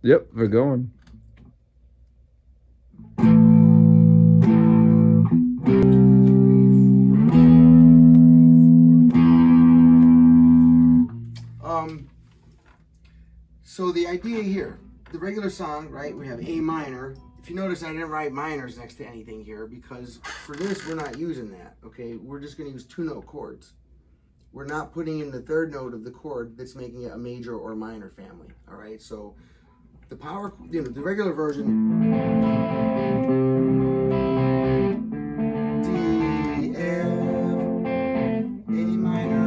Yep, we're going. So the idea here, the regular song, right, we have A minor. If you notice, I didn't write minors next to anything here because for this, we're not using that, okay? We're just going to use 2-note chords. We're not putting in the third note of the chord that's making it a major or minor family, all right? So the power, the regular version, D, F, A minor.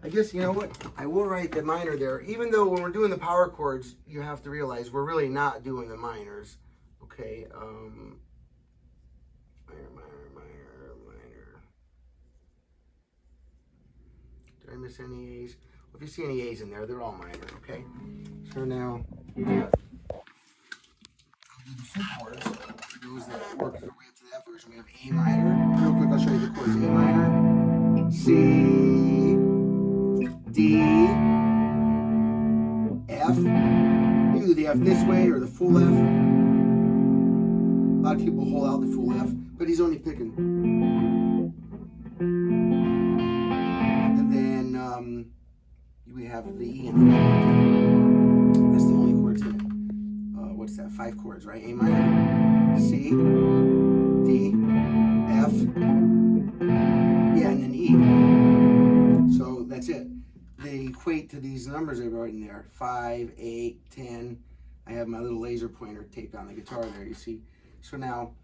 I guess, you know what? I will write the minor there, even though when we're doing the power chords, you have to realize we're really not doing the minors, okay? Minor. Did I miss any A's? Well, if you see any A's in there, they're all minor, okay? So now, I'll do the full chords. For those that work their way up to that version, we have A minor. Real quick, I'll show you the chords. A minor, C, D, F. You can do the F this way or the full F. A lot of people hold out the full F, but he's only picking. And then we have the E in there. That's the only chords in it. What's that? 5 chords, right? A minor, C, D, F, yeah, and then E. So that's it. They equate to these numbers I wrote in there: 5, 8, 10. I have my little laser pointer taped on the guitar there, you see. So now,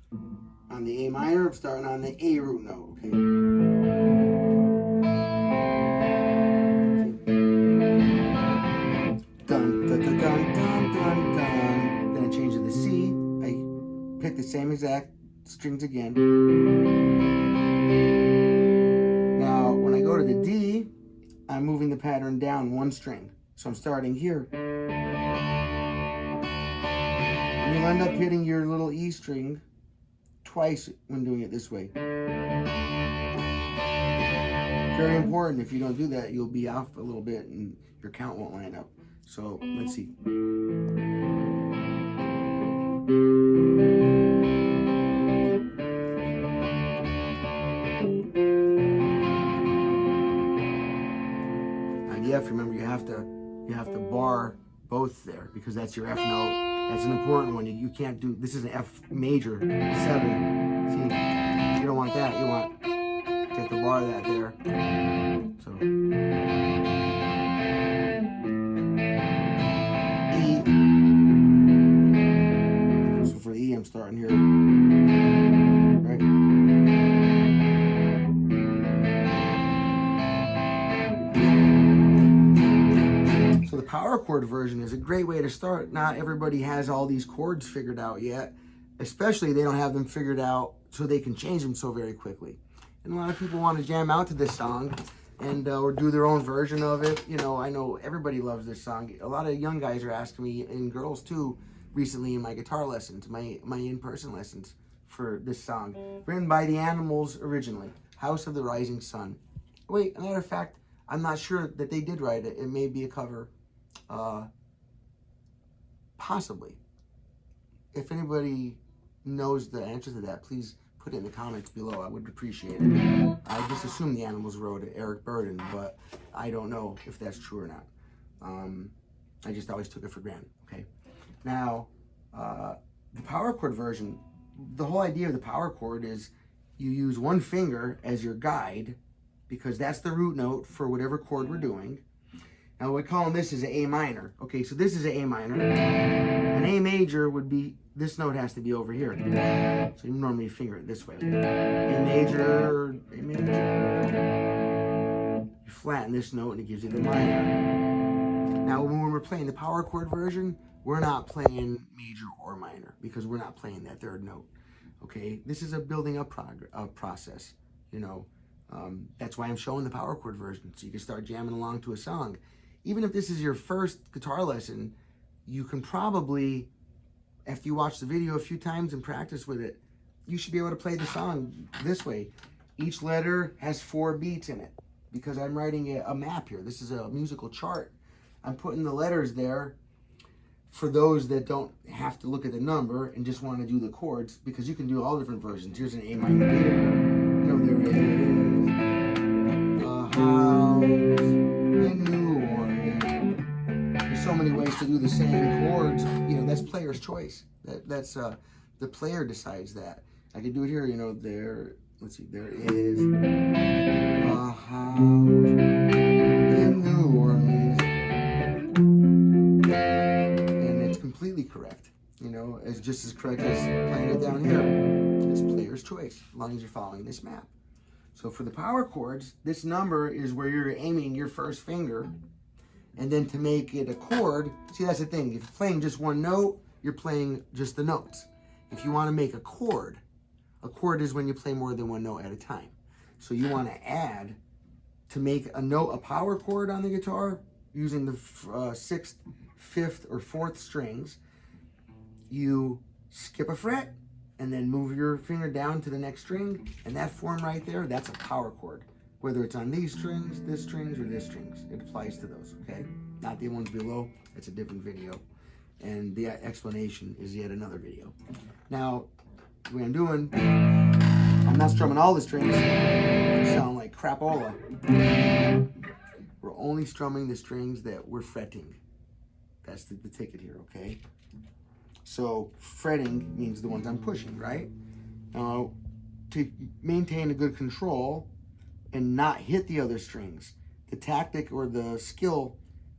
on the A minor, I'm starting on the A root note, okay? Dun, dun, dun, dun, dun, dun, dun. Then I change to the C. I pick the same exact strings again. Now, when I go to the D, I'm moving the pattern down 1 string. So I'm starting here. And you'll end up hitting your little E string twice when doing it this way. Very important. If you don't do that, you'll be off a little bit and your count won't line up. So let's see. On the F, remember you have to bar both there because that's your F note. That's an important one. You can't do, this is an F major 7. See, you don't want that. You want to have to bar that there. So E. So for the E, I'm starting here. Right? So the power chord version is a great way to start. Not everybody has all these chords figured out yet. Especially they don't have them figured out so they can change them so very quickly. And a lot of people want to jam out to this song and or do their own version of it. You know, I know everybody loves this song. A lot of young guys are asking me, and girls too, recently in my guitar lessons, my in-person lessons for this song. Written by the Animals originally, House of the Rising Sun. Wait, a matter of fact, I'm not sure that they did write it. It may be a cover. Possibly. If anybody knows the answer to that, please put it in the comments below. I would appreciate it. I just assumed the Animals wrote it, Eric Burden, but I don't know if that's true or not. I just always took it for granted, okay? Now, the power chord version, the whole idea of the power chord is you use 1 finger as your guide because that's the root note for whatever chord we're doing. Now we're calling this is an A minor. Okay, so this is an A minor. An A major would be, this note has to be over here. So you normally finger it this way. A major, A major. You flatten this note and it gives you the minor. Now when we're playing the power chord version, we're not playing major or minor because we're not playing that third note. Okay, this is a building up process, you know. That's why I'm showing the power chord version, so you can start jamming along to a song. Even if this is your first guitar lesson, you can probably, after you watch the video a few times and practice with it, you should be able to play the song this way. Each letter has 4 beats in it because I'm writing a map here. This is a musical chart. I'm putting the letters there for those that don't have to look at the number and just want to do the chords, because you can do all different versions. Here's an A minor here. You know, there is a house in New Orleans. There's so many ways to do the same chords. You know, that's player's choice. That's the player decides that. I could do it here. You know, there. Let's see. There is a house in New Orleans. Completely correct, you know, as just as correct as playing it down here. It's player's choice, as long as you're following this map. So for the power chords, this number is where you're aiming your first finger, and then to make it a chord, see, that's the thing. If you're playing just one note, you're playing just the notes. If you want to make a chord is when you play more than one note at a time. So you want to add, to make a note, a power chord on the guitar, using the 6th, 5th, or 4th strings, you skip a fret and then move your finger down to the next string, and that form right there, that's a power chord. Whether it's on these strings, this strings, or this strings, it applies to those, okay? Not the ones below, it's a different video. And the explanation is yet another video. Now, what I'm doing, I'm not strumming all the strings, they sound like crapola. We're only strumming the strings that we're fretting. That's the ticket here, okay? So fretting means the ones I'm pushing, right? To maintain a good control and not hit the other strings, the tactic or the skill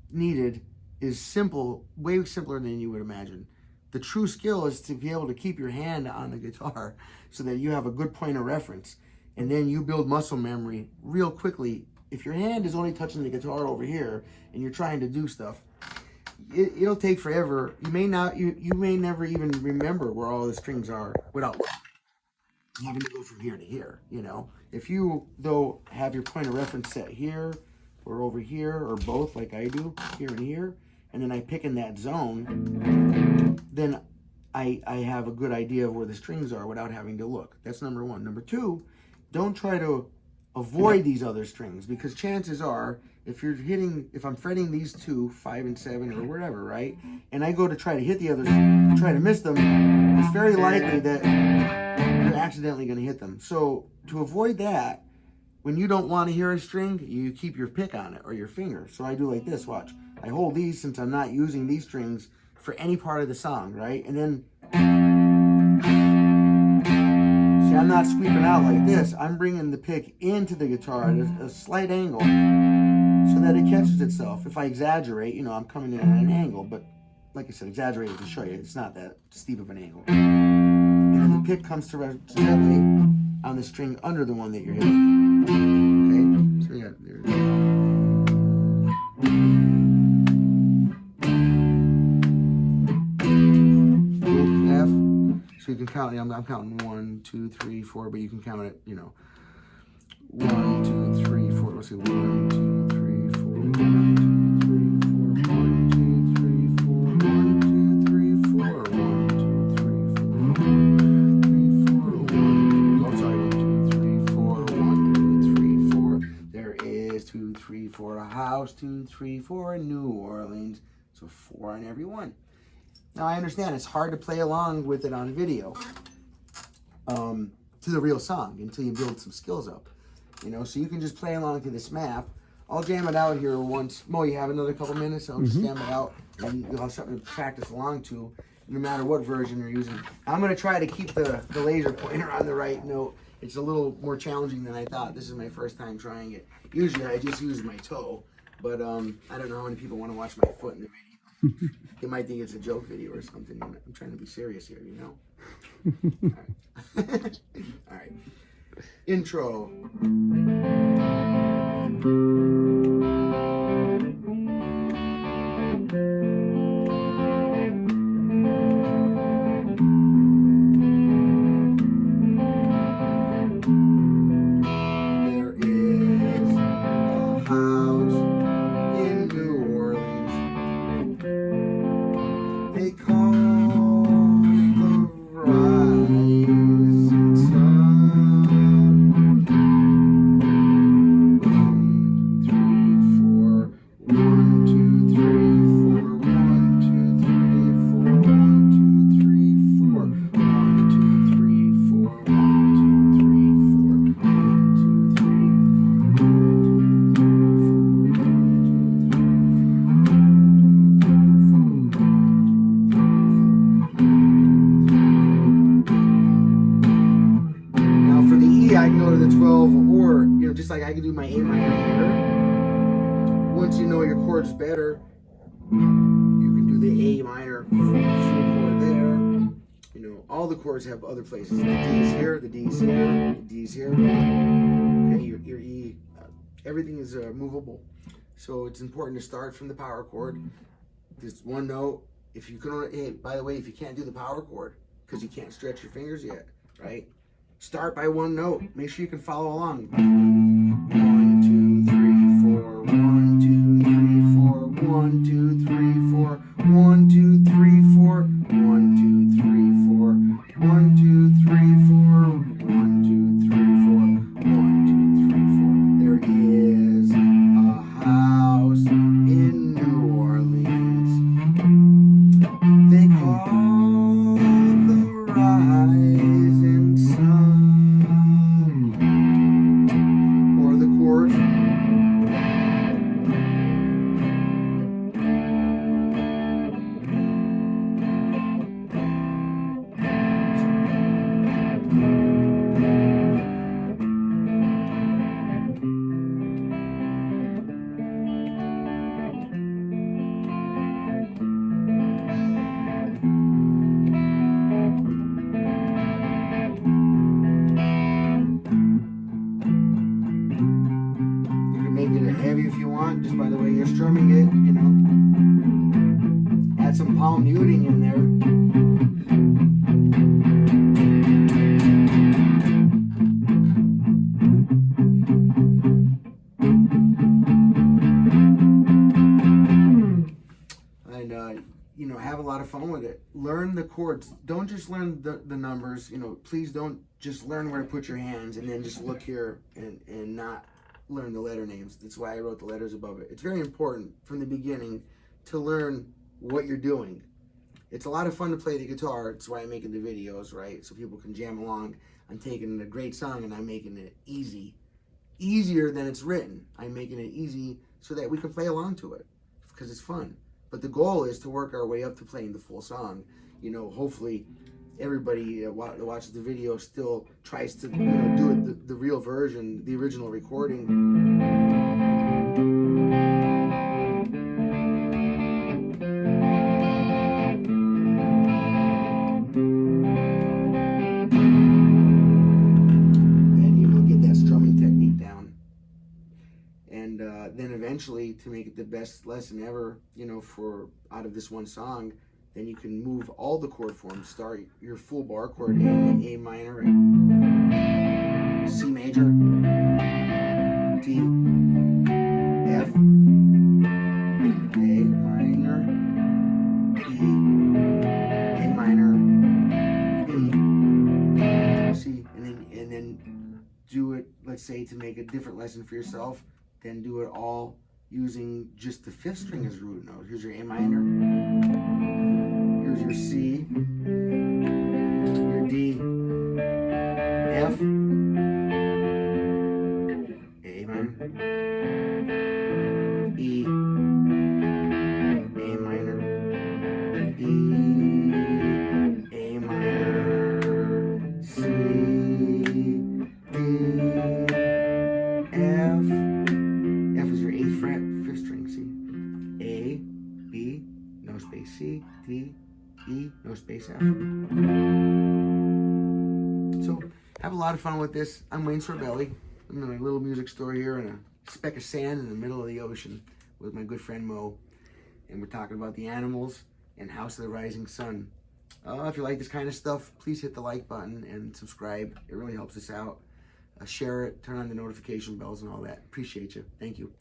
needed is simple, way simpler than you would imagine. The true skill is to be able to keep your hand on the guitar so that you have a good point of reference, and then you build muscle memory real quickly. If your hand is only touching the guitar over here and you're trying to do stuff, it'll take forever. You may never even remember where all the strings are without having to go from here to here, you know. If you, though, have your point of reference set here or over here or both, like I do, here and here, and then I pick in that zone, then I have a good idea of where the strings are without having to look. That's number one. Number two, don't try to avoid these other strings, because chances are, if I'm fretting these two, 5 and 7 or whatever, right, and I go to try to hit the others, try to miss them, it's very likely that you're accidentally going to hit them. So to avoid that, when you don't want to hear a string, you keep your pick on it or your finger. So I do like this, watch. I hold these since I'm not using these strings for any part of the song, right? And then, see, I'm not sweeping out like this. I'm bringing the pick into the guitar at a slight angle so that it catches itself. If I exaggerate, you know, I'm coming in at an angle, but like I said, exaggerated to show you, it's not that steep of an angle. And then the pick comes to rest gently on the string under the one that you're hitting. Okay, so yeah, there it is. F. So you can count. I'm counting 1, 2, 3, 4, but you can count it. You know, 1, 2, 3, 4. Let's see, 1, 2, 3, 4. 1, 2, 3, 4. A house, 2, 3, 4 in New Orleans. So 4 on every one. Now I understand it's hard to play along with it on video to the real song until you build some skills up. You know, so you can just play along to this map. I'll jam it out here once. Mo, you have another couple minutes? I'll just jam it out and you'll have something to practice along to, no matter what version you're using. I'm going to try to keep the laser pointer on the right note. It's a little more challenging than I thought. This is my first time trying it. Usually I just use my toe, but I don't know how many people want to watch my foot in the video. They might think it's a joke video or something. I'm trying to be serious here, you know? All right. All right. Intro. like I can do my A minor here. Once you know your chords better, you can do the A minor full chord there. You know, all the chords have other places. The D is here, the D is here, the D is here. Okay, your E, everything is movable. So it's important to start from the power chord. There's one note. If you can, hey, by the way, if you can't do the power chord because you can't stretch your fingers yet, right? Start by one note. Make sure you can follow along. 1, 2, 3, 4. 1, 2, 3, 4. 1, 2, 3, 4. 1, 2, 3, 4. 1, 2, 3, 4. 1, 2, 3, 4. 1, 2, 3, 4. 1, 2, 3, 4. There is a house in New Orleans. They call the rising sun, or the chord. Heavy if you want, just by the way you're strumming it, you know. Add some palm muting in there. And you know, have a lot of fun with it. Learn the chords. Don't just learn the numbers, you know. Please don't just learn where to put your hands and then just look here and not learn the letter names. That's why I wrote the letters above it. It's very important from the beginning to learn what you're doing. It's a lot of fun to play the guitar. That's why I'm making the videos, right? So people can jam along. I'm taking a great song and I'm making it easy. Easier than it's written. I'm making it easy so that we can play along to it because it's fun. But the goal is to work our way up to playing the full song. You know, hopefully everybody that watches the video still tries to, you know, do it the real version, the original recording. And you know, get that strumming technique down. And then eventually, to make it the best lesson ever, you know, for out of this one song, then you can move all the chord forms. Start your full bar chord in A minor, and C major, D, F, A minor, E, A minor, E, C, and then do it. Let's say to make a different lesson for yourself, then do it all using just the fifth string as root note. Here's your A minor. Here's your C, your D, F, A minor, E, A minor, E, A minor, C, D, F. F is your 8th fret, 5th string, C. A, B, no space, C, D, E, no space, F. So, have a lot of fun with this. I'm Wayne Sorbelli. I'm in my little music store here in a speck of sand in the middle of the ocean with my good friend Mo. And we're talking about the animals and House of the Rising Sun. If you like this kind of stuff, please hit the like button and subscribe. It really helps us out. Share it, turn on the notification bells and all that. Appreciate you. Thank you.